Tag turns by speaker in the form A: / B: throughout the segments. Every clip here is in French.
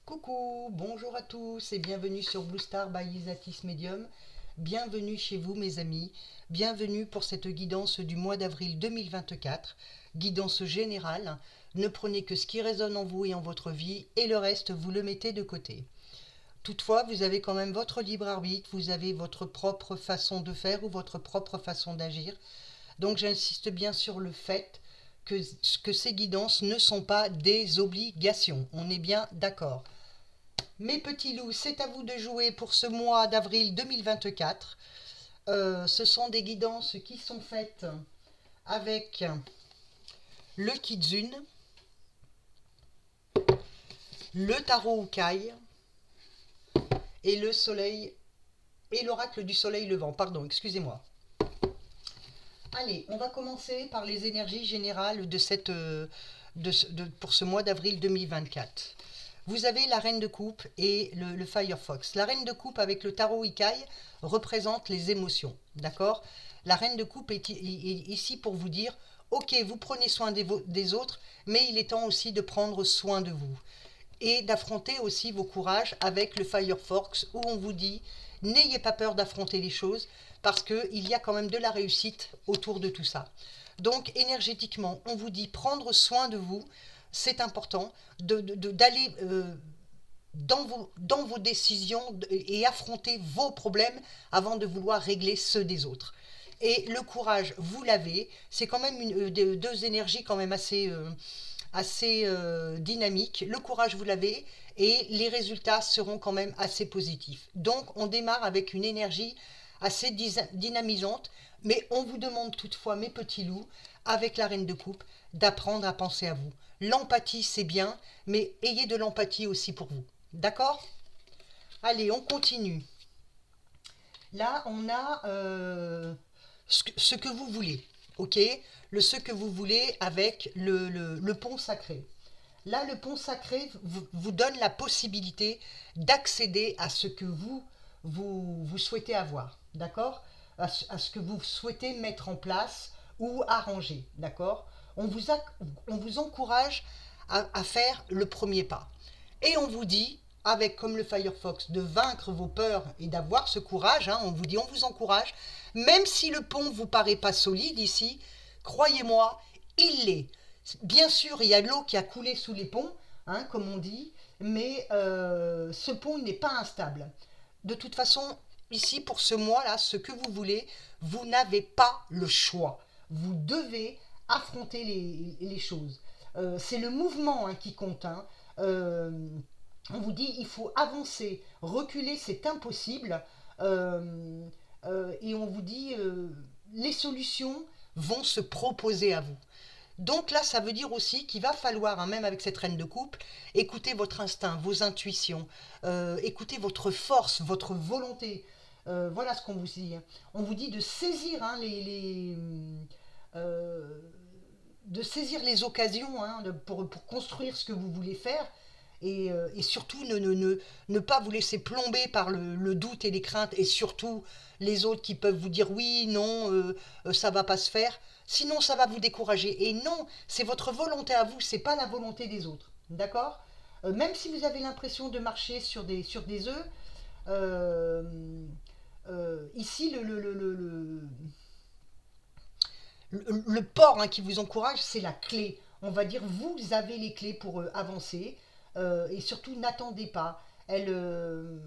A: Coucou, bonjour à tous et bienvenue sur Blue Star by Isatis Medium. Bienvenue chez vous mes amis, bienvenue pour cette guidance du mois d'avril 2024, guidance générale. Ne prenez que ce qui résonne en vous et en votre vie et le reste vous le mettez de côté. Toutefois, vous avez quand même votre libre arbitre, vous avez votre propre façon de faire ou votre propre façon d'agir. Donc j'insiste bien sur le fait que ces guidances ne sont pas des obligations. On est bien d'accord. Mes petits loups, c'est à vous de jouer pour ce mois d'avril 2024. Ce sont des guidances qui sont faites avec le Kitsune, le tarot Ukai et le soleil et l'oracle du soleil levant. Pardon, excusez-moi. Allez, on va commencer par les énergies générales pour ce mois d'avril 2024. Vous avez la reine de coupe et le Firefox. La reine de coupe avec le tarot Ikai représente les émotions, d'accord? La reine de coupe est ici pour vous dire, ok, vous prenez soin des autres, mais il est temps aussi de prendre soin de vous. Et d'affronter aussi vos courages avec le Firefox où on vous dit, n'ayez pas peur d'affronter les choses parce qu'il y a quand même de la réussite autour de tout ça. Donc énergétiquement, on vous dit prendre soin de vous, c'est important d'aller dans vos décisions et affronter vos problèmes avant de vouloir régler ceux des autres. Et le courage, vous l'avez, c'est quand même deux énergies quand même assez dynamiques. Le courage, vous l'avez, et les résultats seront quand même assez positifs. Donc on démarre avec une énergie assez dynamisante, mais on vous demande toutefois, mes petits loups, avec la reine de coupe, d'apprendre à penser à vous. L'empathie, c'est bien, mais ayez de l'empathie aussi pour vous. D'accord? Allez, on continue. Là, on a ce que vous voulez, ok? Ce que vous voulez avec le pont sacré. Là, le pont sacré vous donne la possibilité d'accéder à ce que vous souhaitez avoir, d'accord? À ce que vous souhaitez mettre en place ou arranger, d'accord? On vous encourage à faire le premier pas. Et on vous dit, avec comme le Firefox, de vaincre vos peurs et d'avoir ce courage, hein, on vous dit, on vous encourage, même si le pont ne vous paraît pas solide ici, croyez-moi, il l'est. Bien sûr, il y a de l'eau qui a coulé sous les ponts, hein, comme on dit, mais ce pont n'est pas instable. De toute façon, ici, pour ce mois-là, ce que vous voulez, vous n'avez pas le choix. Vous devez affronter les choses. C'est le mouvement hein, qui compte. Hein. Euh, on vous dit il faut avancer, reculer c'est impossible. Et on vous dit les solutions vont se proposer à vous. Donc là, ça veut dire aussi qu'il va falloir, hein, même avec cette reine de coupe, écouter votre instinct, vos intuitions, écouter votre force, votre volonté. Voilà ce qu'on vous dit. Hein. On vous dit de saisir hein, euh, de saisir les occasions hein, pour construire ce que vous voulez faire et surtout ne pas vous laisser plomber par le doute et les craintes et surtout les autres qui peuvent vous dire oui, non, ça va pas se faire. Sinon, ça va vous décourager. Et non, c'est votre volonté à vous, c'est pas la volonté des autres. D'accord? Même si vous avez l'impression de marcher sur des œufs, euh, ici, le port hein, qui vous encourage, c'est la clé. On va dire, vous avez les clés pour avancer. Et surtout, n'attendez pas. Euh,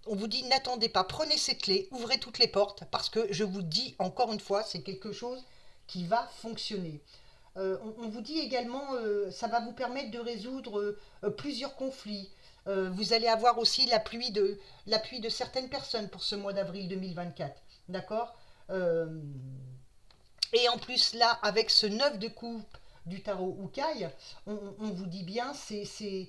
A: on vous dit, n'attendez pas. Prenez ces clés, ouvrez toutes les portes, parce que je vous dis encore une fois, c'est quelque chose qui va fonctionner. On vous dit également, ça va vous permettre de résoudre plusieurs conflits. Vous allez avoir aussi l'appui de certaines personnes pour ce mois d'avril 2024. D'accord. Et en plus, là, avec ce 9 de coupe du tarot Ukai, on vous dit bien, c'est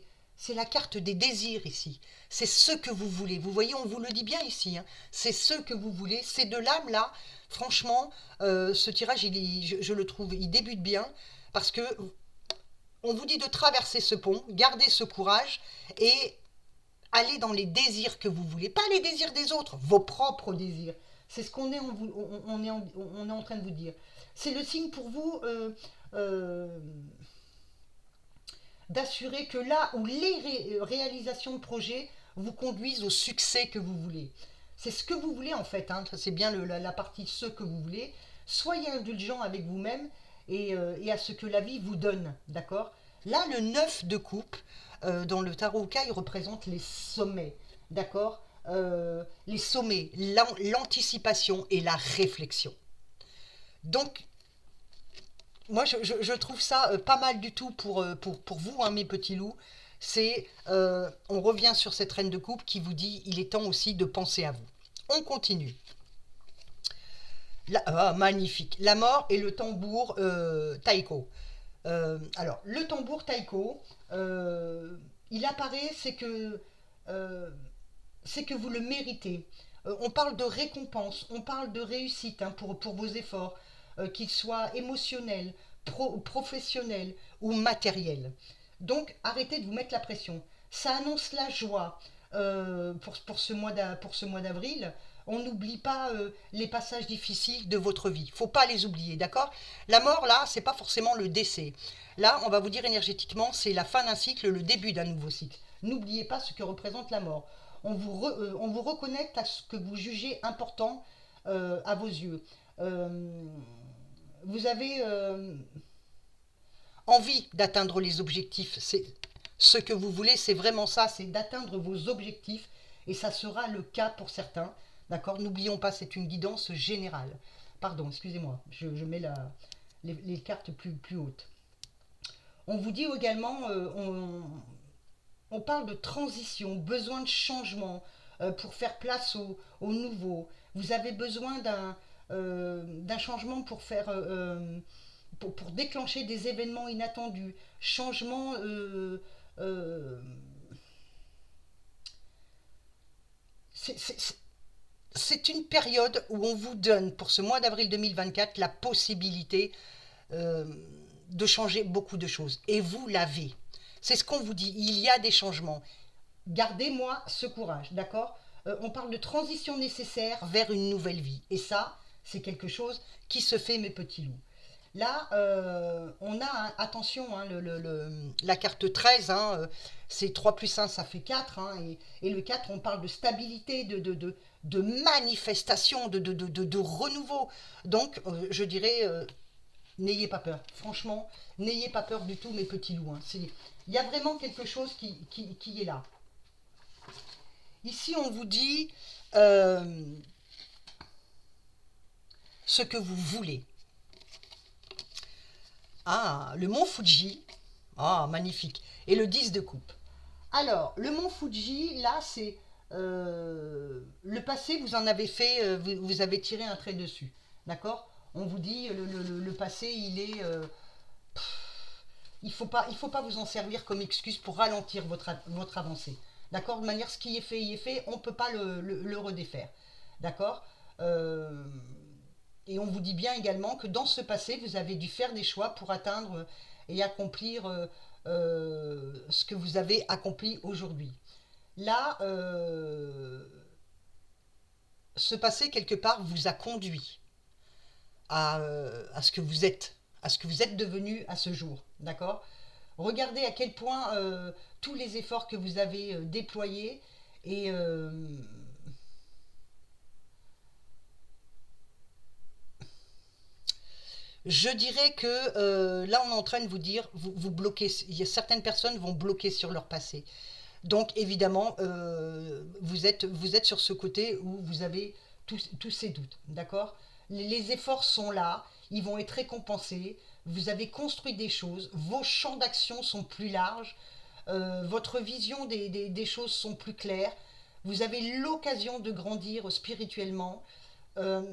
A: la carte des désirs ici. C'est ce que vous voulez. Vous voyez, on vous le dit bien ici. Hein. C'est ce que vous voulez. Ces deux lames-là, franchement, ce tirage, je le trouve, il débute bien. Parce que on vous dit de traverser ce pont, garder ce courage et aller dans les désirs que vous voulez. Pas les désirs des autres, vos propres désirs. C'est ce qu'on est, on est en train de vous dire. C'est le signe pour vous. d'assurer que là où les réalisations de projets vous conduisent au succès que vous voulez. C'est ce que vous voulez en fait, hein. C'est bien la partie ce que vous voulez. Soyez indulgent avec vous-même et à ce que la vie vous donne, d'accord. Là, le 9 de coupe, dans le tarot Kai, représente les sommets, d'accord. Les sommets, l'anticipation et la réflexion. Donc, moi, je trouve ça pas mal du tout pour vous, hein, mes petits loups. On revient sur cette reine de coupe qui vous dit, il est temps aussi de penser à vous. On continue. Magnifique. La mort et le tambour taiko. Alors, le tambour taiko, il apparaît, c'est que vous le méritez. On parle de récompense, on parle de réussite, hein, pour vos efforts, qu'ils soient émotionnels, professionnels ou matériels. Donc, arrêtez de vous mettre la pression. Ça annonce la joie pour ce mois d'avril. On n'oublie pas les passages difficiles de votre vie. Faut pas les oublier, d'accord. La mort, là, c'est pas forcément le décès. Là, on va vous dire énergétiquement, c'est la fin d'un cycle, le début d'un nouveau cycle. N'oubliez pas ce que représente la mort. On vous reconnecte à ce que vous jugez important à vos yeux. Euh, vous avez envie d'atteindre les objectifs. C'est ce que vous voulez, c'est vraiment ça, c'est d'atteindre vos objectifs et ça sera le cas pour certains. D'accord. N'oublions pas, c'est une guidance générale. Pardon, excusez-moi, je mets les cartes plus hautes. On vous dit également, on parle de transition, besoin de changement pour faire place au nouveau. Vous avez besoin d'un changement pour déclencher des événements inattendus. Changement. C'est une période où on vous donne, pour ce mois d'avril 2024, la possibilité euh, de changer beaucoup de choses. Et vous l'avez. C'est ce qu'on vous dit. Il y a des changements. Gardez-moi ce courage, d'accord. On parle de transition nécessaire vers une nouvelle vie. Et ça, c'est quelque chose qui se fait, mes petits loups. Là, on a, hein, attention, hein, la carte 13, hein, c'est 3 plus 1, ça fait 4. Hein, et le 4, on parle de stabilité, de manifestation, de renouveau. Donc, je dirais, n'ayez pas peur. Franchement, n'ayez pas peur du tout, mes petits loups. Hein. Il y a vraiment quelque chose qui est là. Ici, on vous dit ce que vous voulez. Ah, le mont Fuji. Ah, magnifique. Et le 10 de coupe. Alors, le mont Fuji, là, c'est le passé, vous en avez fait, vous avez tiré un trait dessus. D'accord. On vous dit, le passé, il est... il faut pas vous en servir comme excuse pour ralentir votre avancée. D'accord. De manière, ce qui est fait, il est fait. On ne peut pas le redéfaire. D'accord. Et on vous dit bien également que dans ce passé, vous avez dû faire des choix pour atteindre et accomplir ce que vous avez accompli aujourd'hui. Là, ce passé, quelque part, vous a conduit à ce que vous êtes, à ce que vous êtes devenu à ce jour. D'accord. Regardez à quel point tous les efforts que vous avez déployés et je dirais que là, on est en train de vous dire, vous bloquez, il y a certaines personnes vont bloquer sur leur passé. Donc, évidemment, vous êtes sur ce côté où vous avez tous ces doutes, d'accord. Les efforts sont là, ils vont être récompensés, vous avez construit des choses, vos champs d'action sont plus larges, votre vision des choses sont plus claires, vous avez l'occasion de grandir spirituellement.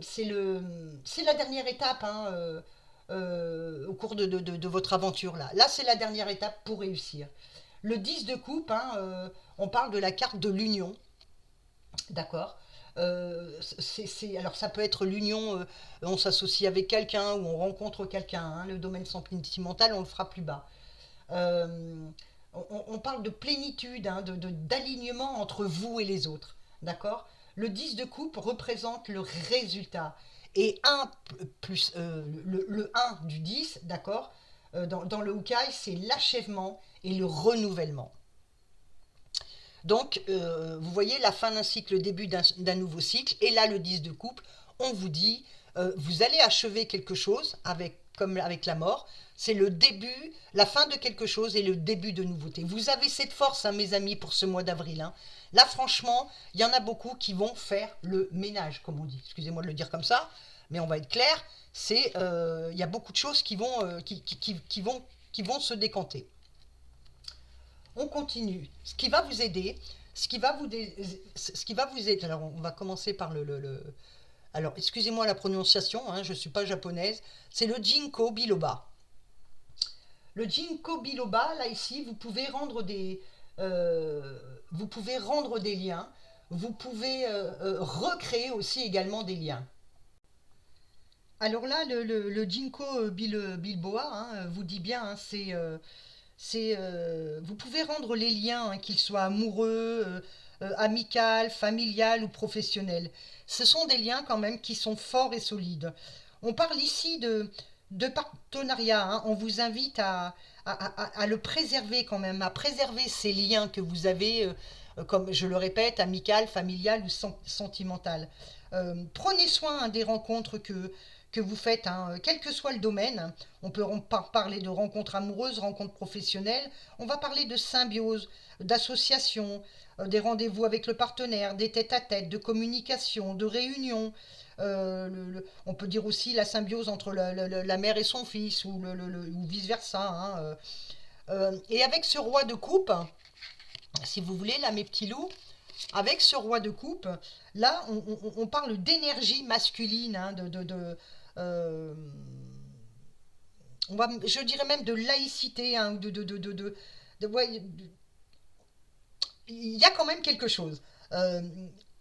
A: C'est la dernière étape, hein, au cours de votre aventure là. Là, c'est la dernière étape pour réussir. Le 10 de coupe, hein, on parle de la carte de l'union. D'accord. Alors ça peut être l'union, on s'associe avec quelqu'un ou on rencontre quelqu'un. Hein, le domaine sentimental, on le fera plus bas. Euh, on parle de plénitude, hein, d'alignement entre vous et les autres. D'accord. Le 10 de coupe représente le résultat. Et 1 plus le 1 du 10, d'accord, dans le Ukai, c'est l'achèvement et le renouvellement. Donc, vous voyez la fin d'un cycle, le début d'un nouveau cycle, et là, le 10 de coupe, on vous dit, vous allez achever quelque chose, comme avec la mort, c'est le début, la fin de quelque chose et le début de nouveauté. Vous avez cette force, hein, mes amis, pour ce mois d'avril, hein. Là, franchement, il y en a beaucoup qui vont faire le ménage, comme on dit. Excusez-moi de le dire comme ça, mais on va être clair, il y a beaucoup de choses qui vont se décanter. On continue. Ce qui va vous aider. Alors, on va commencer par alors, excusez-moi la prononciation, hein, je ne suis pas japonaise. C'est le Ginkgo biloba. Le Ginkgo biloba, là ici, vous pouvez rendre des liens. Vous pouvez recréer aussi également des liens. Alors là, le Ginkgo bilboa, hein, vous dit bien, hein, vous pouvez rendre les liens, hein, qu'ils soient amoureux, amical, familial ou professionnel. Ce sont des liens quand même qui sont forts et solides. On parle ici de partenariat, hein. On vous invite à le préserver quand même, à préserver ces liens que vous avez, comme je le répète, amical, familial ou sentimental. Prenez soin, hein, des rencontres que vous faites, hein, quel que soit le domaine. On peut parler de rencontres amoureuses, rencontres professionnelles. On va parler de symbiose, d'association, des rendez-vous avec le partenaire, des tête-à-tête, de communication, de réunions. On peut dire aussi la symbiose entre la mère et son fils ou vice-versa, hein. Et avec ce roi de coupe, si vous voulez, là, mes petits loups, avec ce roi de coupe, là, on parle d'énergie masculine, hein, euh, je dirais même de laïcité, hein, ouais, il y a quand même quelque chose. Euh,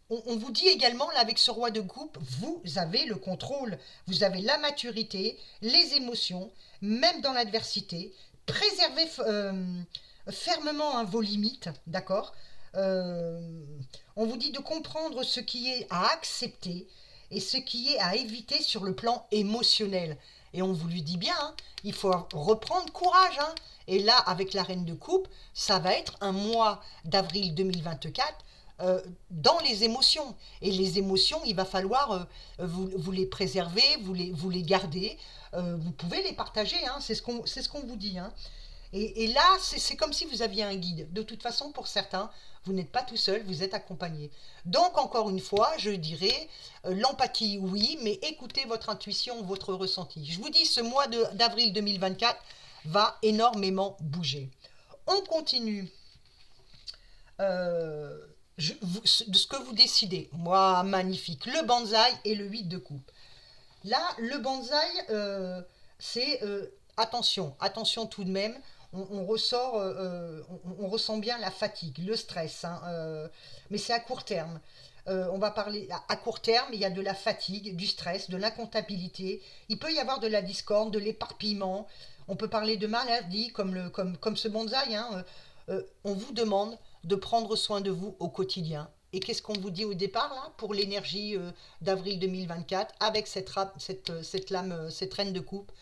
A: on vous dit également, là, avec ce roi de coupe, vous avez le contrôle, vous avez la maturité, les émotions, même dans l'adversité. Préservez fermement, hein, vos limites, d'accord. Euh, on vous dit de comprendre ce qui est à accepter et ce qui est à éviter sur le plan émotionnel. Et on vous lui dit bien, hein, il faut reprendre courage, hein. Et là, avec la reine de coupe, ça va être un mois d'avril 2024 dans les émotions. Et les émotions, il va falloir vous les préserver, vous les garder. Vous pouvez les partager, hein, c'est ce qu'on vous dit, hein. Et là, c'est comme si vous aviez un guide. De toute façon, pour certains, vous n'êtes pas tout seul, vous êtes accompagné. Donc, encore une fois, je dirais, l'empathie, oui, mais écoutez votre intuition, votre ressenti. Je vous dis, ce mois d'avril 2024 va énormément bouger. On continue. Euh, de ce que vous décidez. Moi, magnifique. Le bonsaï et le 8 de coupe. Là, le bonsaï, c'est attention tout de même. On ressent bien la fatigue, le stress, hein, mais c'est à court terme. On va parler à court terme, il y a de la fatigue, du stress, de l'incomptabilité. Il peut y avoir de la discorde, de l'éparpillement. On peut parler de maladie, comme ce bonsaï, hein. On vous demande de prendre soin de vous au quotidien. Et qu'est-ce qu'on vous dit au départ là pour l'énergie d'avril 2024 avec cette lame, cette reine de coupe,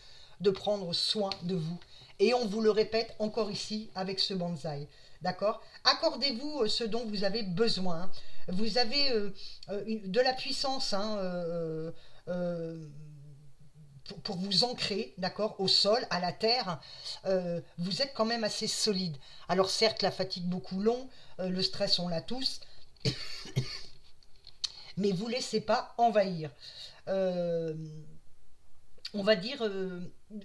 A: de prendre soin de vous. Et on vous le répète encore ici avec ce bonsaï. D'accord. Accordez-vous ce dont vous avez besoin. Vous avez de la puissance, hein, pour vous ancrer, d'accord, au sol, à la terre. Vous êtes quand même assez solide. Alors certes, la fatigue beaucoup long, le stress on l'a tous, mais vous ne laissez pas envahir. Euh, on va dire,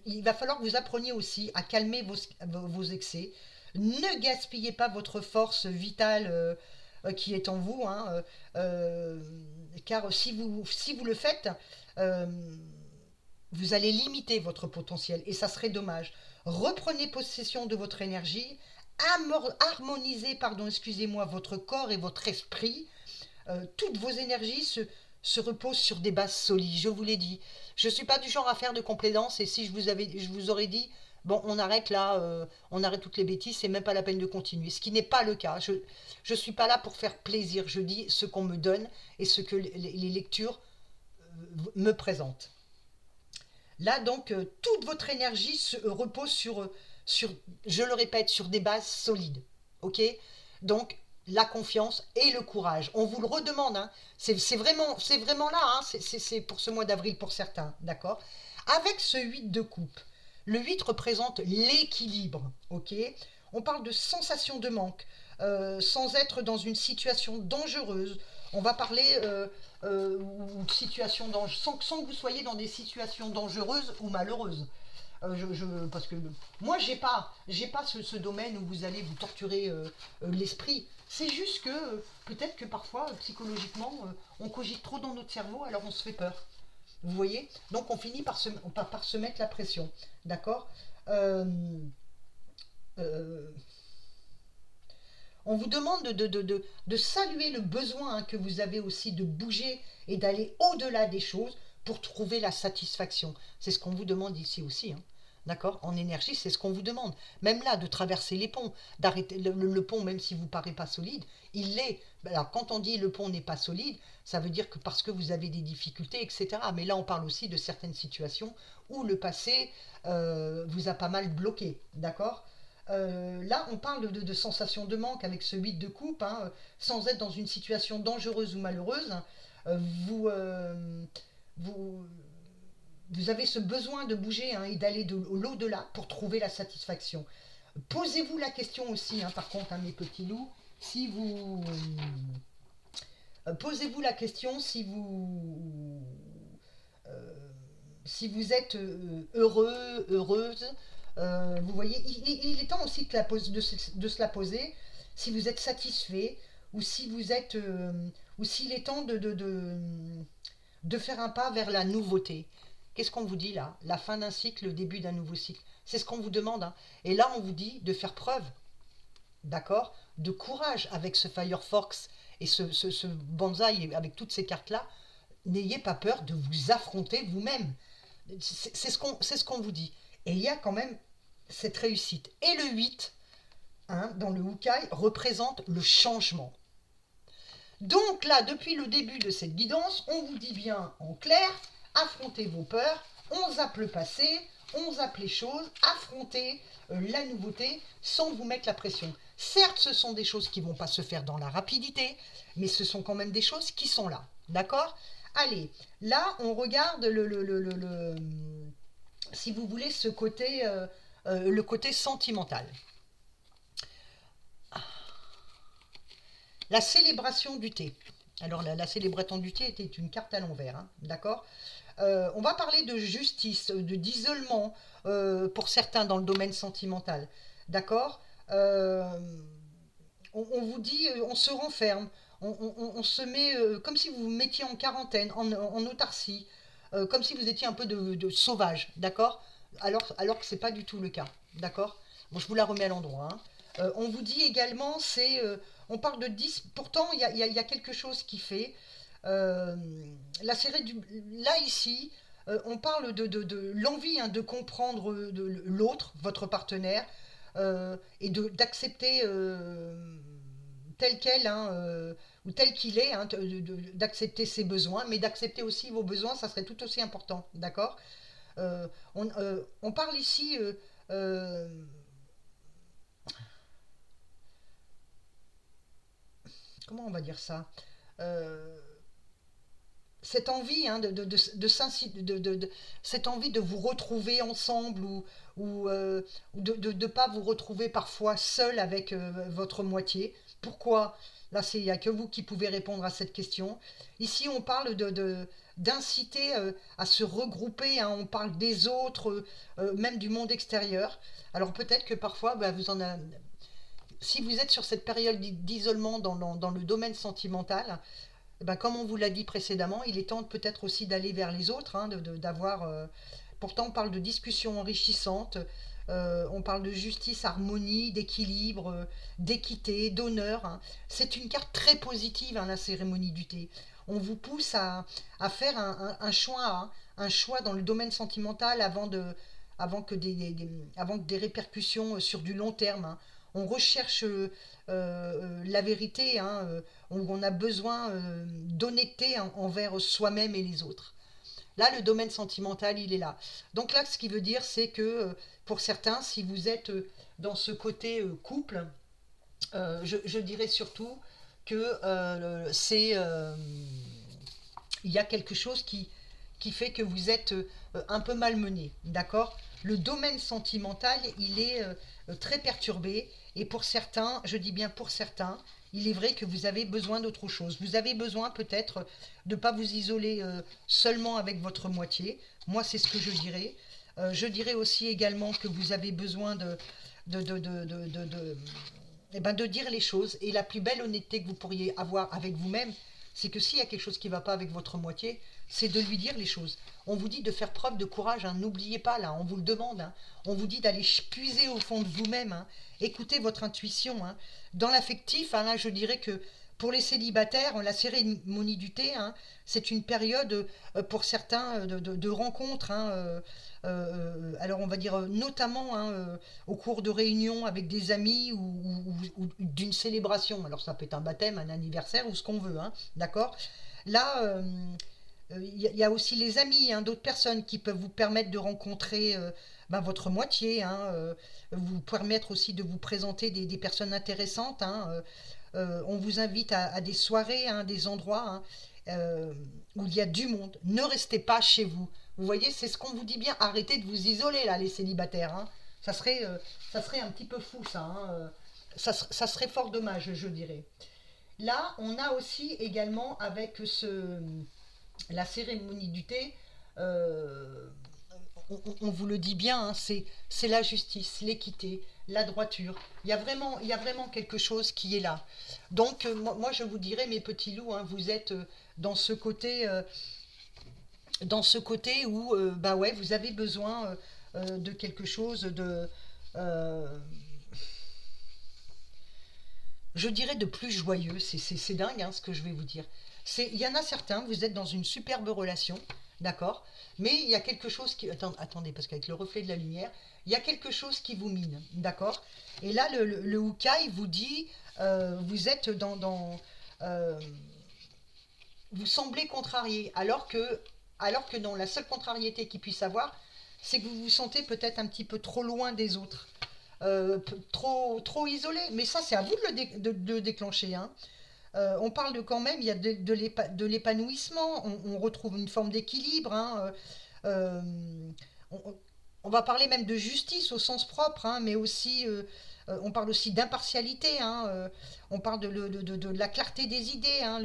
A: il va falloir que vous appreniez aussi à calmer vos excès. Ne gaspillez pas votre force vitale qui est en vous, hein, car si vous le faites, euh, vous allez limiter votre potentiel et ça serait dommage. Reprenez possession de votre énergie, harmonisez, pardon, excusez-moi, votre corps et votre esprit. Toutes vos énergies se reposent sur des bases solides, je vous l'ai dit. Je ne suis pas du genre à faire de complaisance et si je vous aurais dit, bon, on arrête là, on arrête toutes les bêtises, c'est même pas la peine de continuer. Ce qui n'est pas le cas. Je ne suis pas là pour faire plaisir, je dis ce qu'on me donne et ce que les lectures me présentent. Là, donc, toute votre énergie repose sur, je le répète, sur des bases solides. OK? Donc, la confiance et le courage. On vous le redemande, hein. C'est vraiment là, hein. C'est pour ce mois d'avril pour certains, d'accord? Avec ce 8 de coupe, le 8 représente l'équilibre, ok? On parle de sensation de manque, sans être dans une situation dangereuse. On va parler ou de situation sans que vous soyez dans des situations dangereuses ou malheureuses. Parce que moi, j'ai pas ce domaine où vous allez vous torturer l'esprit. C'est juste que peut-être que parfois, psychologiquement, on cogite trop dans notre cerveau, alors on se fait peur. Vous voyez? Donc on finit par se mettre la pression. D'accord? Euh, euh, on vous demande de saluer le besoin, hein, que vous avez aussi de bouger et d'aller au-delà des choses pour trouver la satisfaction. C'est ce qu'on vous demande ici aussi, hein. D'accord? En énergie, c'est ce qu'on vous demande. Même là, de traverser les ponts, d'arrêter le pont, même si vous ne paraît pas solide, il l'est. Alors, quand on dit le pont n'est pas solide, ça veut dire que parce que vous avez des difficultés, etc. Mais là, on parle aussi de certaines situations où le passé vous a pas mal bloqué. D'accord? Là, on parle de sensation de manque avec ce 8 de coupe, hein, sans être dans une situation dangereuse ou malheureuse. Euh, vous, euh, vous, vous avez ce besoin de bouger, hein, et d'aller de l'au-delà pour trouver la satisfaction. Posez-vous la question aussi, hein, par contre, hein, mes petits loups, si vous... posez-vous la question euh, si vous êtes heureux, heureuse. Vous voyez, il est temps aussi de se la poser, si vous êtes satisfait, ou si vous êtes, ou s'il est temps de faire un pas vers la nouveauté. Qu'est-ce qu'on vous dit là? La fin d'un cycle, le début d'un nouveau cycle. C'est ce qu'on vous demande, hein. Et là, on vous dit de faire preuve, d'accord, de courage avec ce Firefox et ce bonsaï avec toutes ces cartes-là. N'ayez pas peur de vous affronter vous-même. C'est ce qu'on vous dit. Et il y a quand même cette réussite. Et le 8, hein, dans le Hukai, représente le changement. Donc là, depuis le début de cette guidance, on vous dit bien en clair, affrontez vos peurs, on zappe le passé, on zappe les choses, affrontez la nouveauté sans vous mettre la pression. Certes, ce sont des choses qui ne vont pas se faire dans la rapidité, mais ce sont quand même des choses qui sont là. D'accord? Allez, là, on regarde si vous voulez, le côté sentimental. La célébration du thé. Alors, la célébration du thé était une carte à l'envers, hein, d'accord? On va parler de justice, d'isolement pour certains dans le domaine sentimental, d'accord? On vous dit, on se renferme, on se met comme si vous vous mettiez en quarantaine, en autarcie, comme si vous étiez un peu de sauvage, d'accord? Alors que c'est pas du tout le cas, d'accord? Bon, je vous la remets à l'endroit, hein. On vous dit également, on parle de 10, pourtant il y a quelque chose qui fait. euh, là ici, on parle de l'envie, hein, de comprendre l'autre, votre partenaire, et d'accepter tel quel, hein, ou tel qu'il est, hein, d'accepter ses besoins, mais d'accepter aussi vos besoins, ça serait tout aussi important, d'accord? On parle ici, euh, comment on va dire ça? Euh, cette envie, hein, cette envie de vous retrouver ensemble, ou de ne pas vous retrouver parfois seul avec votre moitié. Pourquoi? Là, il n'y a que vous qui pouvez répondre à cette question. Ici, on parle d'inciter à se regrouper, hein, on parle des autres, même du monde extérieur. Alors peut-être que parfois, bah, si vous êtes sur cette période d'isolement dans le domaine sentimental, eh ben, comme on vous l'a dit précédemment, il est temps peut-être aussi d'aller vers les autres, hein, d'avoir. Pourtant, on parle de discussions enrichissantes, on parle de justice, harmonie, d'équilibre, d'équité, d'honneur, hein. C'est une carte très positive, hein, la cérémonie du thé. On vous pousse à faire un choix, hein, un choix dans le domaine sentimental avant que des répercussions sur du long terme, hein. On recherche la vérité, hein, on a besoin d'honnêteté, hein, envers soi-même et les autres. Là, le domaine sentimental, il est là. Donc là, ce qui veut dire, c'est que pour certains, si vous êtes dans ce côté couple, je dirais surtout que il y a quelque chose qui fait que vous êtes un peu malmené, d'accord? Le domaine sentimental, il est très perturbé, et pour certains, je dis bien pour certains, il est vrai que vous avez besoin d'autre chose. Vous avez besoin peut-être de ne pas vous isoler seulement avec votre moitié. Moi, c'est ce que je dirais. Je dirais aussi également que vous avez besoin de, de, de, de, de, de- de dire les choses. Et la plus belle honnêteté que vous pourriez avoir avec vous-même, c'est que s'il y a quelque chose qui ne va pas avec votre moitié, c'est de lui dire les choses. On vous dit de faire preuve de courage, hein. N'oubliez pas, là, on vous le demande, hein. On vous dit d'aller puiser au fond de vous-même, hein. Écoutez votre intuition, hein. Dans l'affectif, hein, là, je dirais que pour les célibataires, la cérémonie du thé, hein, c'est une période pour certains de rencontres, hein, alors on va dire notamment, hein, au cours de réunions avec des amis, ou d'une célébration. Alors ça peut être un baptême, un anniversaire ou ce qu'on veut, hein, d'accord. Là, y a aussi les amis, hein, d'autres personnes qui peuvent vous permettre de rencontrer votre moitié, hein, vous permettre aussi de vous présenter des personnes intéressantes, hein, on vous invite à des soirées, hein, des endroits, hein, où il y a du monde. Ne restez pas chez vous. Vous voyez, c'est ce qu'on vous dit bien. Arrêtez de vous isoler, là, les célibataires, hein. Ça serait, euh, ça serait un petit peu fou, ça, hein. Ça serait fort dommage, je dirais. Là, on a aussi également avec la cérémonie du thé, euh, on vous le dit bien, hein, c'est la justice, l'équité, la droiture. Il y a vraiment quelque chose qui est là. Donc, moi, je vous dirais, mes petits loups, hein, vous êtes dans ce côté, dans ce côté où, bah ouais, vous avez besoin de quelque chose euh, je dirais de plus joyeux. C'est dingue, hein, ce que je vais vous dire. Il y en a certains, vous êtes dans une superbe relation, d'accord, mais il y a quelque chose qui... Attendez, parce qu'avec le reflet de la lumière, il y a quelque chose qui vous mine, d'accord. Et là, le Ukai vous dit, vous êtes euh, vous semblez contrarié, alors que non, la seule contrariété qu'il puisse avoir, c'est que vous vous sentez peut-être un petit peu trop loin des autres, trop isolé. Mais ça, c'est à vous de le déclencher, hein. On parle de quand même, il y a de l'épanouissement, on retrouve une forme d'équilibre, hein, euh, on, on va parler même de justice au sens propre, hein, mais aussi, on parle aussi d'impartialité, hein, on parle de la clarté des idées, hein,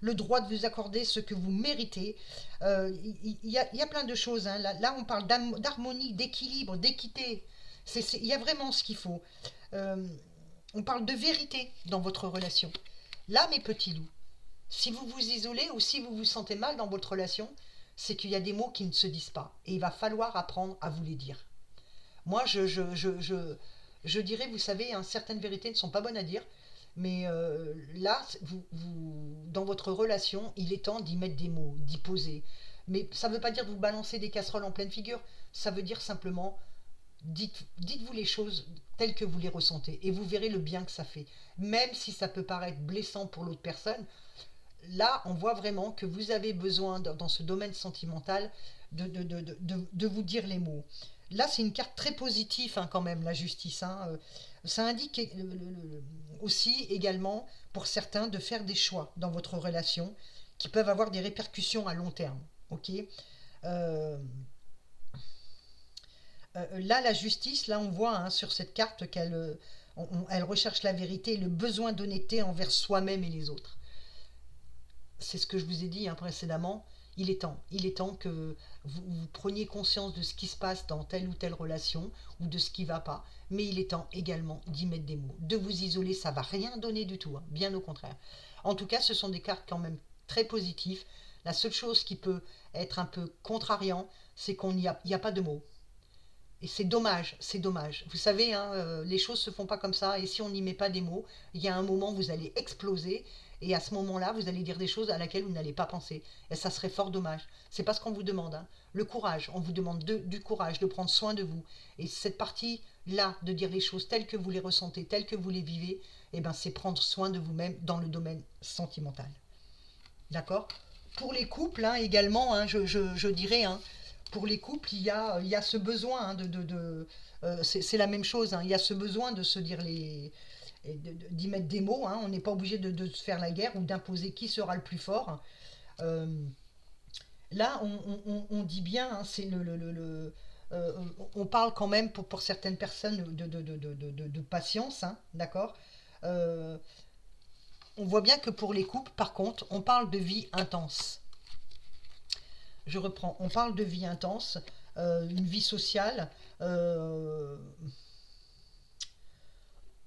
A: le droit de vous accorder ce que vous méritez. Il y a plein de choses, hein. Là, on parle d'harmonie, d'équilibre, d'équité. Il y a vraiment ce qu'il faut. Euh, on parle de vérité dans votre relation. Là, mes petits loups, si vous vous isolez ou si vous vous sentez mal dans votre relation, c'est qu'il y a des mots qui ne se disent pas. Et il va falloir apprendre à vous les dire. Moi, je dirais, vous savez, hein, certaines vérités ne sont pas bonnes à dire. Mais là, dans votre relation, il est temps d'y mettre des mots, d'y poser. Mais ça ne veut pas dire de vous balancer des casseroles en pleine figure. Ça veut dire simplement, dites-vous les choses telles que vous les ressentez. Et vous verrez le bien que ça fait. Même si ça peut paraître blessant pour l'autre personne, là, on voit vraiment que vous avez besoin, dans ce domaine sentimental, de vous dire les mots. Là, c'est une carte très positive, hein, quand même, la justice, hein. Ça indique aussi également, pour certains, de faire des choix dans votre relation qui peuvent avoir des répercussions à long terme. Ok. Euh, Là, la justice, là, on voit, hein, sur cette carte elle recherche la vérité et le besoin d'honnêteté envers soi-même et les autres. C'est ce que je vous ai dit, hein, précédemment. Il est temps que vous preniez conscience de ce qui se passe dans telle ou telle relation ou de ce qui ne va pas. Mais il est temps également d'y mettre des mots. De vous isoler, ça ne va rien donner du tout, hein, bien au contraire. En tout cas, ce sont des cartes quand même très positives. La seule chose qui peut être un peu contrariant, c'est qu'il n'y a pas de mots. Et c'est dommage, c'est dommage. Vous savez, hein, les choses se font pas comme ça. Et si on n'y met pas des mots, il y a un moment où vous allez exploser. Et à ce moment-là, vous allez dire des choses à laquelle vous n'allez pas penser. Et ça serait fort dommage. C'est pas ce qu'on vous demande, hein. Le courage, on vous demande du courage, de prendre soin de vous. Et cette partie-là, de dire les choses telles que vous les ressentez, telles que vous les vivez, eh ben, c'est prendre soin de vous-même dans le domaine sentimental. D'accord. Pour les couples, hein, également, hein, je dirais, hein, pour les couples, il y a ce besoin, hein, c'est la même chose, hein, il y a ce besoin de se dire d'y mettre des mots, hein, on n'est pas obligé de se faire la guerre ou d'imposer qui sera le plus fort. Euh, Là, on dit bien, hein, c'est euh, on parle quand même pour certaines personnes de patience, hein, d'accord. Euh, on voit bien que pour les couples, par contre, on parle de vie intense. Je reprends, on parle de vie intense, une vie sociale. euh,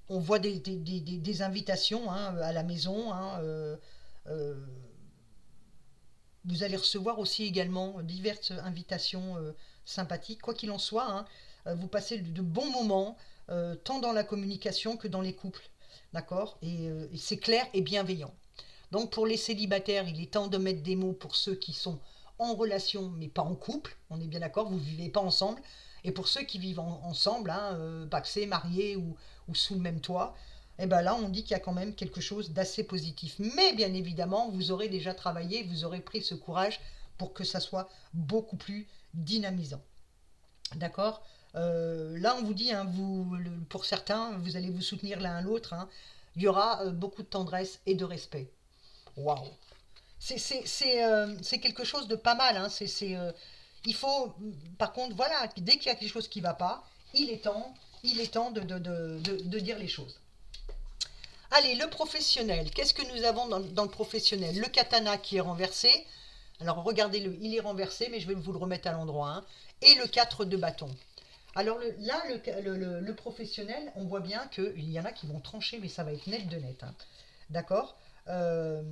A: on voit des invitations, hein, à la maison, hein, euh, vous allez recevoir aussi également diverses invitations sympathiques. Quoi qu'il en soit, hein, vous passez de bons moments, tant dans la communication que dans les couples. D'accord. Et c'est clair et bienveillant. Donc pour les célibataires, il est temps de mettre des mots pour ceux qui sont en relation mais pas en couple. On est bien d'accord, vous ne vivez pas ensemble. Et pour ceux qui vivent ensemble, hein, pacsés, mariés ou sous le même toit, et ben là on dit qu'il y a quand même quelque chose d'assez positif. Mais bien évidemment, vous aurez déjà travaillé, vous aurez pris ce courage pour que ça soit beaucoup plus dynamisant. D'accord. Là, on vous dit, hein, pour certains, vous allez vous soutenir l'un à l'autre, hein. Il y aura beaucoup de tendresse et de respect. Waouh! C'est quelque chose de pas mal, hein. Il faut, par contre, voilà, dès qu'il y a quelque chose qui ne va pas, il est temps, il est temps de dire les choses. Allez, le professionnel. Qu'est-ce que nous avons dans le professionnel? Le katana qui est renversé. Alors regardez-le, il est renversé, mais je vais vous le remettre à l'endroit, hein. Et le 4 de bâton. Alors là, le professionnel, on voit bien qu'il y en a qui vont trancher, mais ça va être net de net, hein. D'accord. Euh,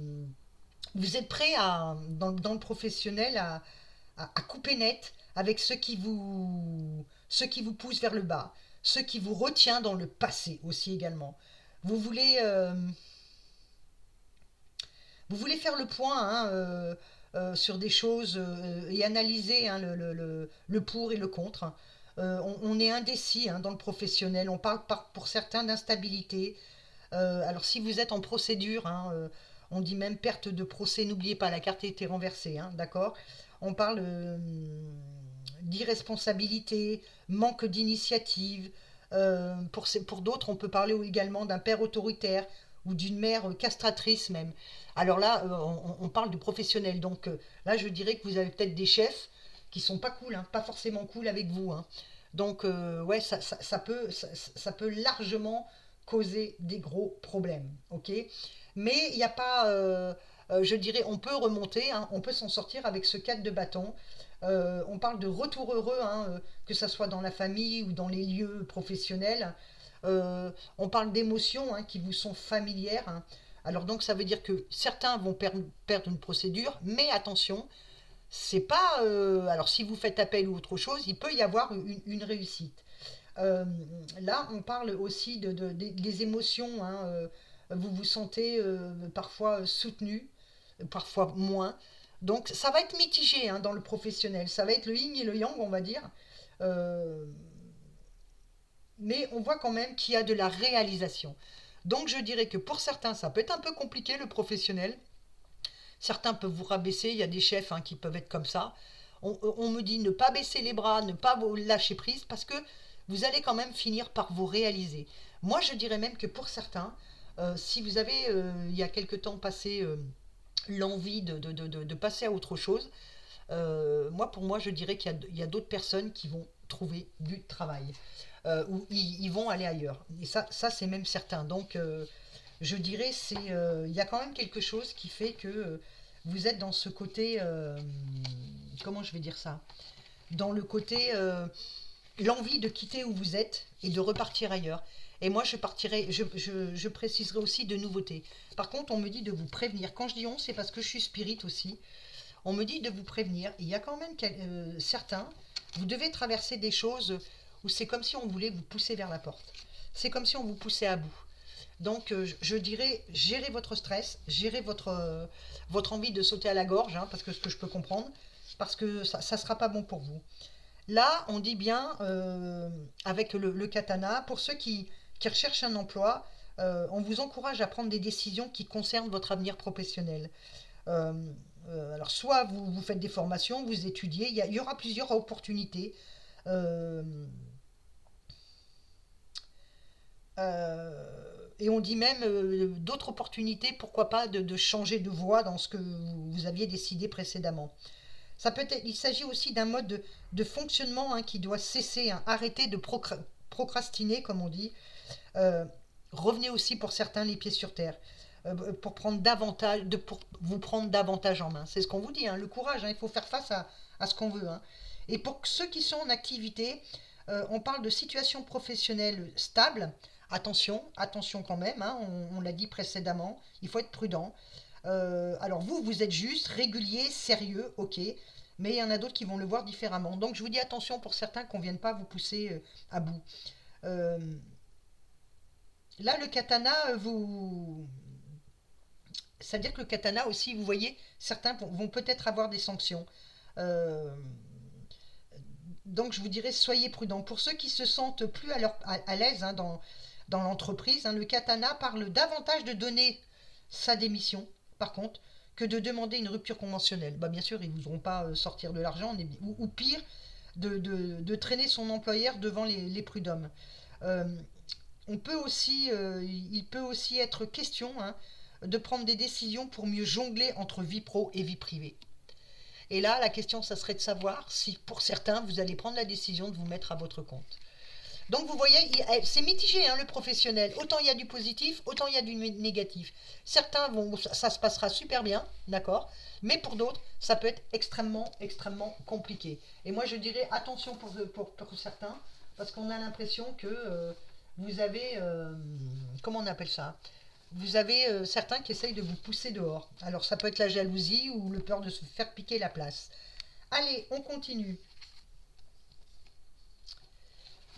A: vous êtes prêt dans le professionnel à couper net avec ceux qui vous poussent vers le bas, ceux qui vous retient dans le passé aussi également. Vous voulez, euh, vous voulez faire le point, hein, sur des choses, et analyser, hein, le pour et le contre. On est indécis, hein, dans le professionnel. On parle pour certains d'instabilité. Alors si vous êtes en procédure, hein, on dit même perte de procès, n'oubliez pas, la carte a été renversée, hein, d'accord. On parle d'irresponsabilité, manque d'initiative. Pour d'autres, on peut parler également d'un père autoritaire ou d'une mère castratrice même. Alors là, on parle de professionnel. Donc là, je dirais que vous avez peut-être des chefs qui sont pas cool, hein, pas forcément cool avec vous, hein. Donc ouais, ça peut largement causer des gros problèmes, ok. Mais il n'y a pas, je dirais, on peut remonter, hein, on peut s'en sortir avec ce 4 de bâton. On parle de retour heureux, hein, que ce soit dans la famille ou dans les lieux professionnels. On parle d'émotions, hein, qui vous sont familières, hein. Alors donc ça veut dire que certains vont perdre une procédure, mais attention, c'est pas. Alors si vous faites appel ou autre chose, il peut y avoir une réussite. Euh, Là, on parle aussi des émotions, hein. Vous vous sentez parfois soutenu, parfois moins. Donc, ça va être mitigé, hein, dans le professionnel. Ça va être le yin et le yang, on va dire. Euh, mais on voit quand même qu'il y a de la réalisation. Donc, je dirais que pour certains, ça peut être un peu compliqué, le professionnel. Certains peuvent vous rabaisser. Il y a des chefs, hein, qui peuvent être comme ça. On me dit ne pas baisser les bras, ne pas vous lâcher prise, parce que vous allez quand même finir par vous réaliser. Moi, je dirais même que pour certains, si vous avez, il y a quelque temps, passé l'envie de passer à autre chose, pour moi, je dirais qu'il y a d'autres personnes qui vont trouver du travail, ou ils vont aller ailleurs. Et ça c'est même certain. Donc, je dirais, il y a quand même quelque chose qui fait que vous êtes dans ce côté, comment je vais dire ça, dans le côté, l'envie de quitter où vous êtes et de repartir ailleurs. Et moi, je préciserai aussi de nouveautés. Par contre, on me dit de vous prévenir. Quand je dis on, c'est parce que je suis spirit aussi. On me dit de vous prévenir. Il y a quand même certains, vous devez traverser des choses où c'est comme si on voulait vous pousser vers la porte. C'est comme si on vous poussait à bout. Donc, je dirais, gérez votre stress, gérez votre envie de sauter à la gorge, hein, parce que ce que je peux comprendre, parce que ça ne sera pas bon pour vous. Là, on dit bien, avec le katana, pour ceux qui recherchent un emploi, on vous encourage à prendre des décisions qui concernent votre avenir professionnel. Euh, Alors, soit vous faites des formations, vous étudiez, il y aura plusieurs opportunités. Euh, et on dit même d'autres opportunités, pourquoi pas, de changer de voie dans ce que vous aviez décidé précédemment. Il s'agit aussi d'un mode de fonctionnement qui doit cesser, arrêter de procrastiner, comme on dit. Euh, Revenez aussi pour certains les pieds sur terre, pour prendre davantage, pour vous prendre davantage en main. C'est ce qu'on vous dit, le courage, il faut faire face à ce qu'on veut. Et pour ceux qui sont en activité, on parle de situation professionnelle stable. Attention, attention quand même, on l'a dit précédemment, il faut être prudent. Alors vous êtes juste, régulier, sérieux, ok, mais il y en a d'autres qui vont le voir différemment. Donc je vous dis attention pour certains qu'on ne vienne pas vous pousser à bout. Euh, Là, le katana, c'est-à-dire que le katana aussi, vous voyez, certains vont peut-être avoir des sanctions. Euh, donc je vous dirais, soyez prudents. Pour ceux qui se sentent plus à l'aise dans l'entreprise, le katana parle davantage de donner sa démission, par contre, que de demander une rupture conventionnelle. Bah, bien sûr, ils ne voudront pas sortir de l'argent, ou pire, de traîner son employeur devant les prud'hommes. Euh, il peut aussi être question de prendre des décisions pour mieux jongler entre vie pro et vie privée. Et là, la question, ça serait de savoir si pour certains, vous allez prendre la décision de vous mettre à votre compte. Donc vous voyez, c'est mitigé le professionnel. Autant il y a du positif, autant il y a du négatif. Certains ça se passera super bien, d'accord. Mais pour d'autres, ça peut être extrêmement, extrêmement compliqué. Et moi, je dirais attention pour certains, parce qu'on a l'impression que vous avez, comment on appelle ça? Vous avez certains qui essayent de vous pousser dehors. Alors ça peut être la jalousie ou le peur de se faire piquer la place. Allez, on continue.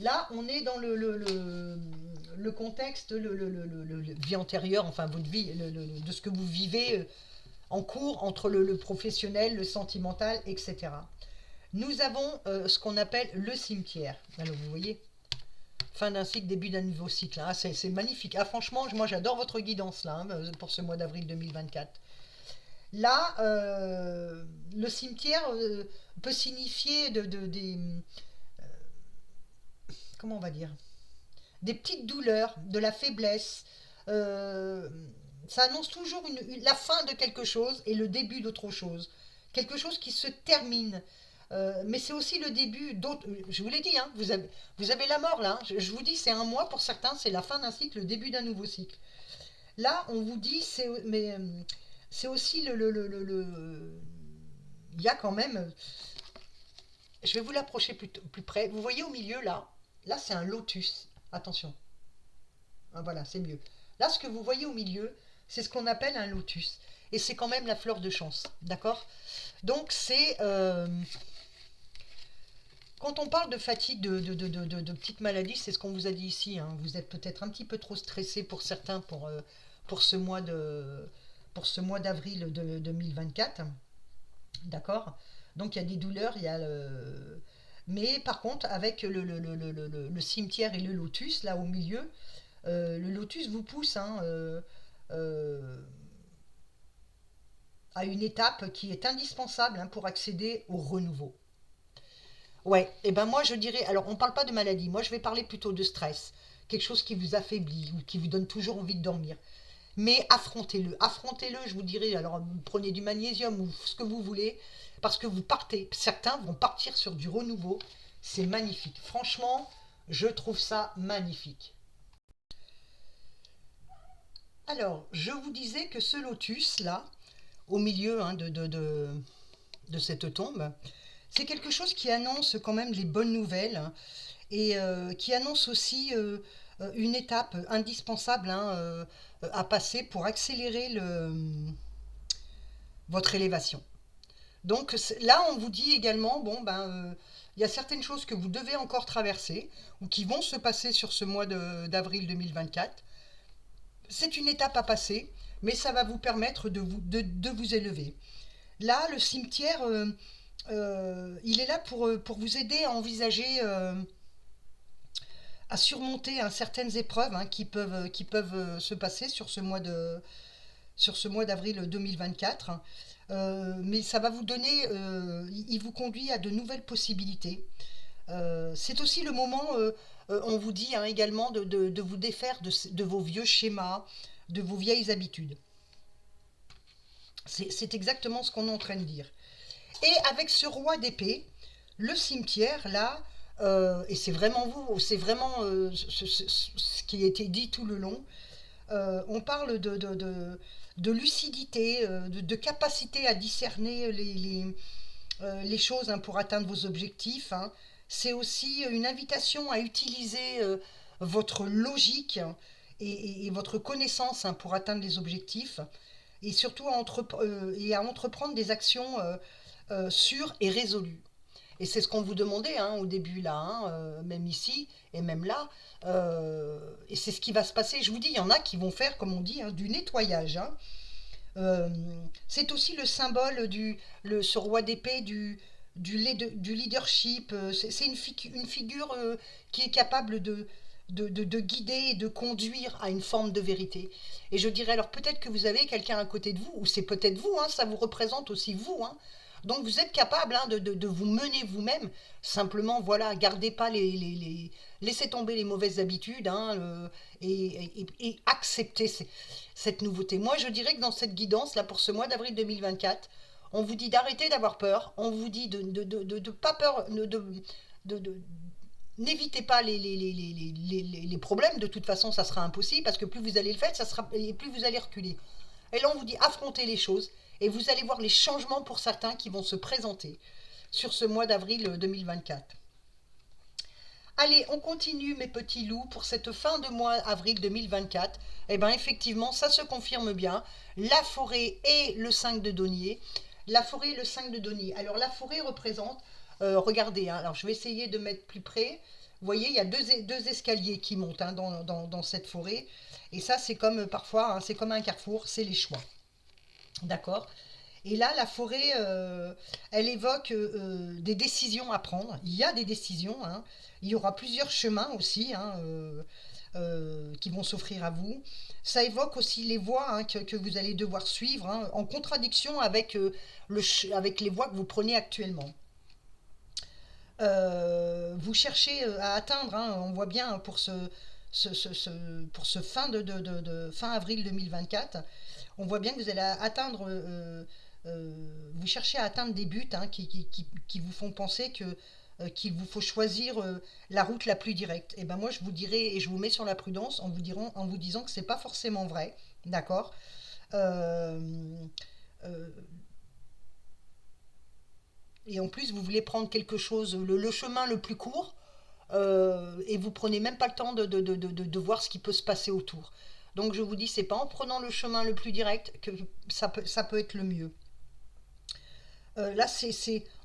A: Là, on est dans le contexte, vie antérieure, enfin votre vie, de ce que vous vivez en cours entre le professionnel, le sentimental, etc. Nous avons ce qu'on appelle le cimetière. Alors vous voyez, fin d'un cycle, début d'un nouveau cycle. C'est magnifique. Franchement, moi j'adore votre guidance là, pour ce mois d'avril 2024. Là, le cimetière peut signifier des, comment on va dire, des petites douleurs, de la faiblesse. Euh, Ça annonce toujours la fin de quelque chose et le début d'autre chose. Quelque chose qui se termine. Mais c'est aussi le début d'autres. Je vous l'ai dit, vous avez la mort là. Je vous dis, c'est un mois pour certains, c'est la fin d'un cycle, le début d'un nouveau cycle. Là, on vous dit, c'est aussi il y a quand même. Je vais vous l'approcher plus près. Vous voyez au milieu là, là c'est un lotus. Attention. Voilà, c'est mieux. Là, ce que vous voyez au milieu, c'est ce qu'on appelle un lotus. Et c'est quand même la fleur de chance. D'accord. Donc, c'est. Quand on parle de fatigue, de petites maladies, c'est ce qu'on vous a dit ici. Vous êtes peut-être un petit peu trop stressé pour certains pour ce mois d'avril de 2024. D'accord. Donc, il y a des douleurs, il y a le. Mais par contre, avec le cimetière et le lotus, là au milieu, le lotus vous pousse euh, à une étape qui est indispensable pour accéder au renouveau. Ouais, et ben moi je dirais, alors on parle pas de maladie, moi je vais parler plutôt de stress, quelque chose qui vous affaiblit ou qui vous donne toujours envie de dormir. Mais affrontez-le, affrontez-le, je vous dirais, alors prenez du magnésium ou ce que vous voulez, parce que vous partez, certains vont partir sur du renouveau, c'est magnifique. Franchement, je trouve ça magnifique. Alors, je vous disais que ce lotus là, au milieu de cette tombe, c'est quelque chose qui annonce quand même les bonnes nouvelles et qui annonce aussi une étape indispensable à passer pour accélérer votre élévation. Donc là, on vous dit également, bon ben, il y a certaines choses que vous devez encore traverser ou qui vont se passer sur ce mois d'avril 2024. C'est une étape à passer, mais ça va vous permettre de vous élever. Là, le cimetière, il est là pour vous aider à envisager, à surmonter certaines épreuves qui peuvent se passer sur ce mois sur ce mois d'avril 2024. Mais ça va vous donner, il vous conduit à de nouvelles possibilités. C'est aussi le moment, on vous dit hein, également, de vous défaire de vos vieux schémas, de vos vieilles habitudes. C'est exactement ce qu'on est en train de dire. Et avec ce roi d'épée, le cimetière, là, et c'est vraiment vous, c'est vraiment ce qui a été dit tout le long, on parle de lucidité, de capacité à discerner les choses hein, pour atteindre vos objectifs. Hein. C'est aussi une invitation à utiliser votre logique et votre connaissance hein, pour atteindre les objectifs et surtout à entreprendre des actions sûres et résolues. Et c'est ce qu'on vous demandait hein, au début, là, hein, même ici et même là. Et c'est ce qui va se passer. Je vous dis, il y en a qui vont faire, comme on dit, hein, du nettoyage. Hein. Euh, c'est aussi le symbole ce roi d'épée du leadership. C'est une figure qui est capable de guider et de conduire à une forme de vérité. Et je dirais alors peut-être que vous avez quelqu'un à côté de vous, ou c'est peut-être vous, hein, ça vous représente aussi vous. Hein. Donc vous êtes capable hein, de vous mener vous-même. Simplement, voilà, gardez pas laissez tomber les mauvaises habitudes hein, et acceptez cette nouveauté. Moi, je dirais que dans cette guidance, là, pour ce mois d'avril 2024, on vous dit d'arrêter d'avoir peur, on vous dit de pas peur, n'évitez pas les problèmes, de toute façon ça sera impossible, parce que plus vous allez le faire, et plus vous allez reculer. Et là on vous dit affrontez les choses, et vous allez voir les changements pour certains qui vont se présenter sur ce mois d'avril 2024. Allez, on continue mes petits loups pour cette fin de mois avril 2024. Eh bien effectivement, ça se confirme bien. La forêt et le 5 de denier. La forêt et le 5 de denier. Alors la forêt représente, regardez, hein, alors je vais essayer de mettre plus près. Vous voyez, il y a deux escaliers qui montent hein, dans cette forêt. Et ça, c'est comme parfois, hein, c'est comme un carrefour, c'est les choix. D'accord. Et là, la forêt, elle évoque des décisions à prendre. Il y a des décisions. Hein. Il y aura plusieurs chemins aussi hein, qui vont s'offrir à vous. Ça évoque aussi les voies hein, que vous allez devoir suivre, hein, en contradiction avec, avec les voies que vous prenez actuellement. Vous cherchez à atteindre, hein, on voit bien pour pour ce fin, fin avril 2024, on voit bien que vous allez atteindre, vous cherchez à atteindre des buts hein, qui vous font penser qu'il vous faut choisir la route la plus directe. Et ben moi je vous dirais, et je vous mets sur la prudence en vous disant que c'est pas forcément vrai, d'accord. Euh, euh, et en plus vous voulez prendre quelque chose, le chemin le plus court, et vous prenez même pas le temps de voir ce qui peut se passer autour. Donc je vous dis, c'est pas en prenant le chemin le plus direct que ça peut être le mieux. Là,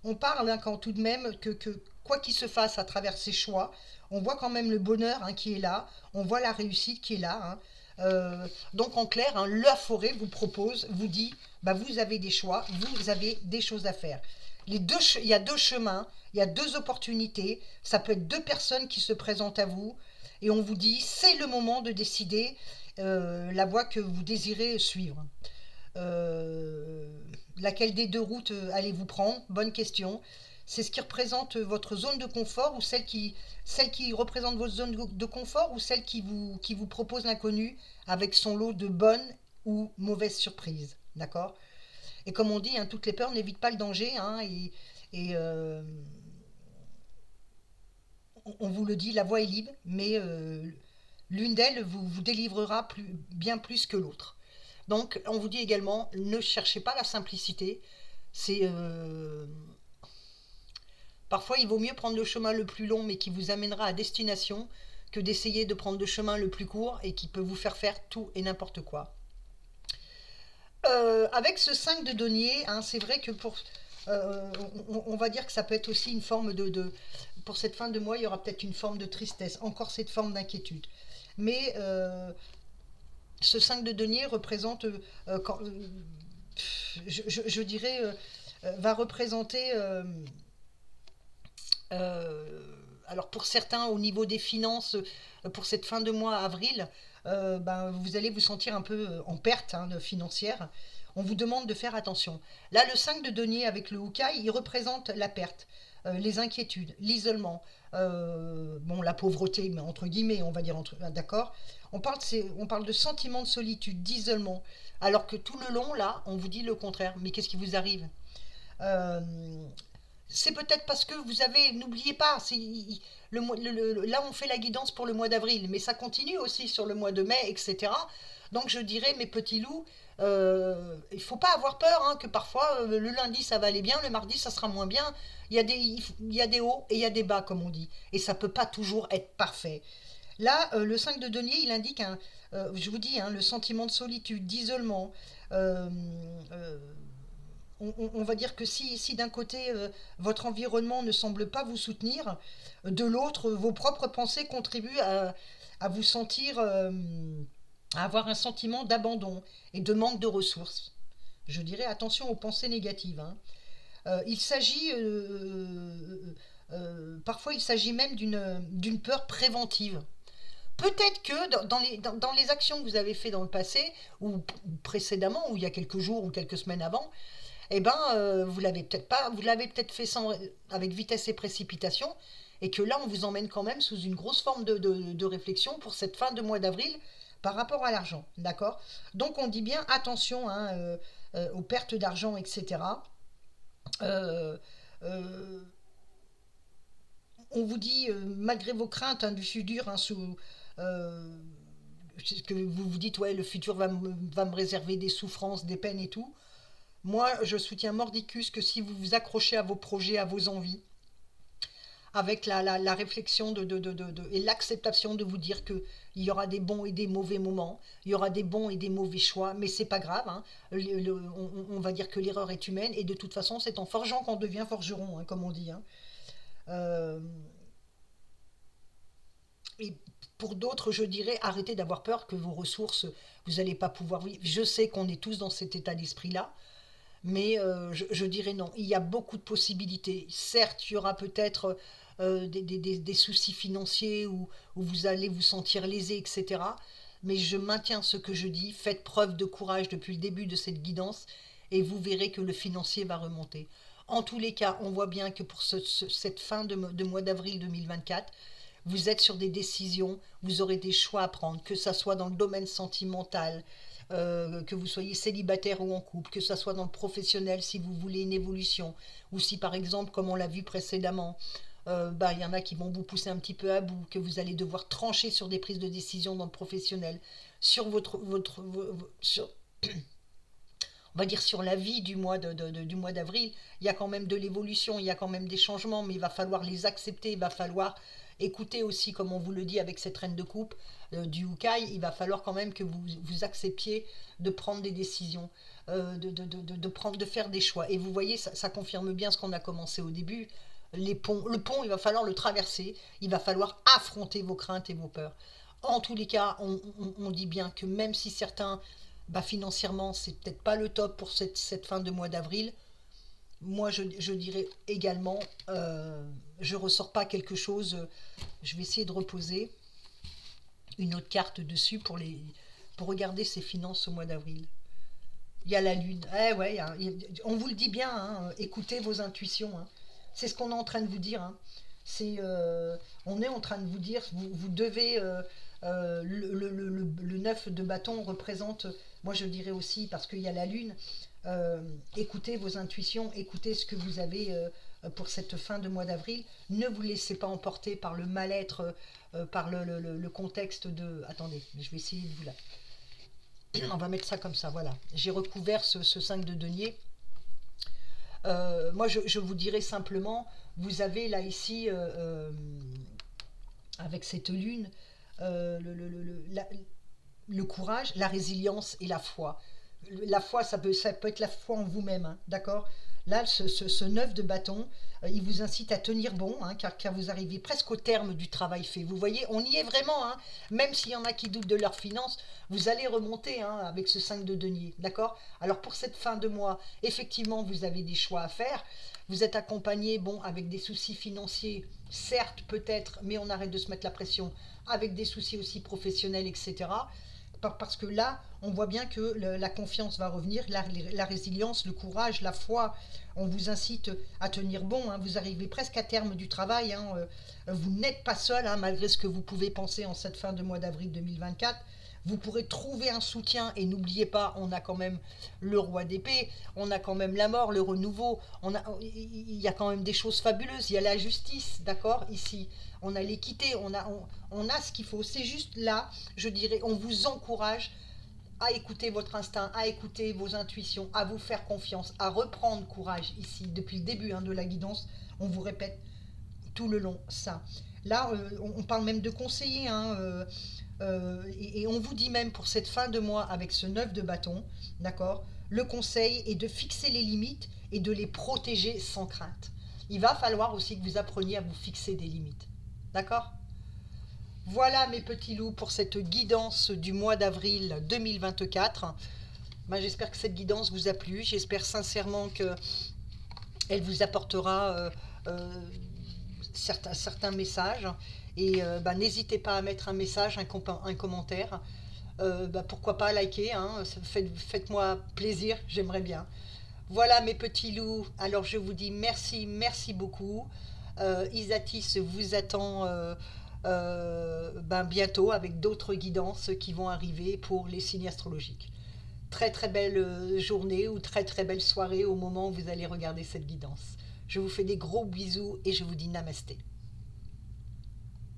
A: on parle hein, quand tout de même que quoi qu'il se fasse à travers ces choix, on voit quand même le bonheur hein, qui est là, on voit la réussite qui est là. Hein. Donc en clair, hein, la forêt vous propose, vous dit, bah, vous avez des choix, vous avez des choses à faire. Il y a deux chemins, il y a deux opportunités, ça peut être deux personnes qui se présentent à vous, et on vous dit, c'est le moment de décider la voie que vous désirez suivre. Euh, Laquelle des deux routes allez-vous prendre? Bonne question. C'est ce qui représente votre zone de confort ou celle qui représente votre zone de confort ou celle qui vous propose l'inconnu avec son lot de bonnes ou mauvaises surprises. D'accord. Et comme on dit, hein, toutes les peurs n'évitent pas le danger. Hein, et on vous le dit, la voie est libre, mais l'une d'elles vous délivrera bien plus que l'autre. Donc, on vous dit également, ne cherchez pas la simplicité. C'est Parfois, il vaut mieux prendre le chemin le plus long, mais qui vous amènera à destination, que d'essayer de prendre le chemin le plus court et qui peut vous faire faire tout et n'importe quoi. Avec ce 5 de denier, hein, c'est vrai que on va dire que ça peut être aussi une forme pour cette fin de mois, il y aura peut-être une forme de tristesse, encore cette forme d'inquiétude. Mais ce 5 de denier représente, je dirais, va représenter, alors pour certains au niveau des finances, pour cette fin de mois avril, vous allez vous sentir un peu en perte financière. On vous demande de faire attention. Là, le 5 de denier avec le Ukai, il représente la perte, les inquiétudes, l'isolement, la pauvreté, mais entre guillemets, on va dire, d'accord. On parle de sentiment de solitude, d'isolement, alors que tout le long, là, on vous dit le contraire. Mais qu'est-ce qui vous arrive? Euh, c'est peut-être parce que vous avez, n'oubliez pas, là on fait la guidance pour le mois d'avril, mais ça continue aussi sur le mois de mai, etc. Donc je dirais, mes petits loups, il ne faut pas avoir peur, que parfois le lundi ça va aller bien, le mardi ça sera moins bien. Il y a des hauts et il y a des bas, comme on dit. Et ça ne peut pas toujours être parfait. Là, le 5 de denier, il indique, je vous dis, le sentiment de solitude, d'isolement. euh, euh, on va dire que si d'un côté votre environnement ne semble pas vous soutenir, de l'autre vos propres pensées contribuent à vous sentir, à avoir un sentiment d'abandon et de manque de ressources. Je dirais attention aux pensées négatives. Il s'agit parfois il s'agit même d'une peur préventive. Peut-être que dans les actions que vous avez faites dans le passé, ou précédemment, ou il y a quelques jours ou quelques semaines avant, eh ben, vous l'avez peut-être pas, vous l'avez peut-être fait avec vitesse et précipitation, et que là, on vous emmène quand même sous une grosse forme de réflexion pour cette fin de mois d'avril par rapport à l'argent, d'accord. Donc, on dit bien attention aux pertes d'argent, etc. Euh, euh, on vous dit, malgré vos craintes du futur, euh, que vous vous dites, ouais, le futur va me réserver des souffrances, des peines et tout. Moi, je soutiens mordicus que si vous vous accrochez à vos projets, à vos envies, avec la réflexion et l'acceptation de vous dire que il y aura des bons et des mauvais moments, il y aura des bons et des mauvais choix, mais c'est pas grave. On va dire que l'erreur est humaine et de toute façon, c'est en forgeant qu'on devient forgeron, comme on dit. Euh, et pour d'autres, je dirais, arrêtez d'avoir peur que vos ressources, vous n'allez pas pouvoir vivre. Je sais qu'on est tous dans cet état d'esprit-là. Mais je dirais non. Il y a beaucoup de possibilités. Certes, il y aura peut-être des soucis financiers où vous allez vous sentir lésé, etc. Mais je maintiens ce que je dis. Faites preuve de courage depuis le début de cette guidance et vous verrez que le financier va remonter. En tous les cas, on voit bien que pour cette fin de mois d'avril 2024, vous êtes sur des décisions, vous aurez des choix à prendre, que ce soit dans le domaine sentimental, que vous soyez célibataire ou en couple, que ce soit dans le professionnel si vous voulez une évolution, ou si par exemple, comme on l'a vu précédemment, il y en a qui vont vous pousser un petit peu à bout, que vous allez devoir trancher sur des prises de décision dans le professionnel, sur sur, on va dire sur la vie du mois d'avril, il y a quand même de l'évolution, il y a quand même des changements, mais il va falloir les accepter, il va falloir écouter aussi, comme on vous le dit avec cette reine de coupe du Ukai, il va falloir quand même que vous acceptiez de prendre des décisions, de faire des choix. Et vous voyez, ça confirme bien ce qu'on a commencé au début. Le pont, il va falloir le traverser, il va falloir affronter vos craintes et vos peurs. En tous les cas, on dit bien que même si certains, financièrement, c'est peut-être pas le top pour cette fin de mois d'avril, moi je dirais également, je ressors pas quelque chose, je vais essayer de reposer une autre carte dessus pour regarder ses finances au mois d'avril. Il y a la lune. Eh ouais, on vous le dit bien, écoutez vos intuitions. C'est ce qu'on est en train de vous dire. C'est, on est en train de vous dire, vous devez, le 9 de bâton représente, moi je dirais aussi, parce qu'il y a la lune, écoutez vos intuitions, écoutez ce que vous avez pour cette fin de mois d'avril. Ne vous laissez pas emporter par le mal-être, par le contexte de... Attendez, je vais essayer de vous la... On va mettre ça comme ça, voilà. J'ai recouvert ce 5 de denier. Moi, je vous dirais simplement, vous avez là ici, avec cette lune, le courage, la résilience et la foi. La foi, ça peut être la foi en vous-même, d'accord. Là, ce 9 de bâton, il vous incite à tenir bon, hein, car vous arrivez presque au terme du travail fait. Vous voyez, on y est vraiment, hein. Même s'il y en a qui doutent de leurs finances, vous allez remonter, hein, avec ce 5 de denier, d'accord? Alors pour cette fin de mois, effectivement, vous avez des choix à faire. Vous êtes accompagné, bon, avec des soucis financiers, certes, peut-être, mais on arrête de se mettre la pression, avec des soucis aussi professionnels, etc. Parce que là, on voit bien que la confiance va revenir, la résilience, le courage, la foi. On vous incite à tenir bon, hein. Vous arrivez presque à terme du travail, hein. Vous n'êtes pas seul, hein, malgré ce que vous pouvez penser en cette fin de mois d'avril 2024. Vous pourrez trouver un soutien et n'oubliez pas, on a quand même le roi d'épée, on a quand même la mort, le renouveau, il y a quand même des choses fabuleuses, il y a la justice, d'accord, ici, on a l'équité, on a ce qu'il faut. C'est juste là, je dirais, on vous encourage à écouter votre instinct, à écouter vos intuitions, à vous faire confiance, à reprendre courage ici. Depuis le début, hein, de la guidance, on vous répète tout le long ça. Là, on parle même de conseiller, hein, et on vous dit même pour cette fin de mois avec ce 9 de bâton, d'accord, le conseil est de fixer les limites et de les protéger sans crainte. Il va falloir aussi que vous appreniez à vous fixer des limites. D'accord? Voilà mes petits loups pour cette guidance du mois d'avril 2024. Ben, j'espère que cette guidance vous a plu. J'espère sincèrement qu'elle vous apportera certains messages. Et ben, n'hésitez pas à mettre un message, un commentaire. Ben, pourquoi pas liker, hein, faites-moi plaisir, j'aimerais bien. Voilà mes petits loups. Alors je vous dis merci, merci beaucoup. Isatis vous attend ben, bientôt avec d'autres guidances qui vont arriver pour les signes astrologiques. Très très belle journée ou très très belle soirée au moment où vous allez regarder cette guidance. Je vous fais des gros bisous et je vous dis namasté.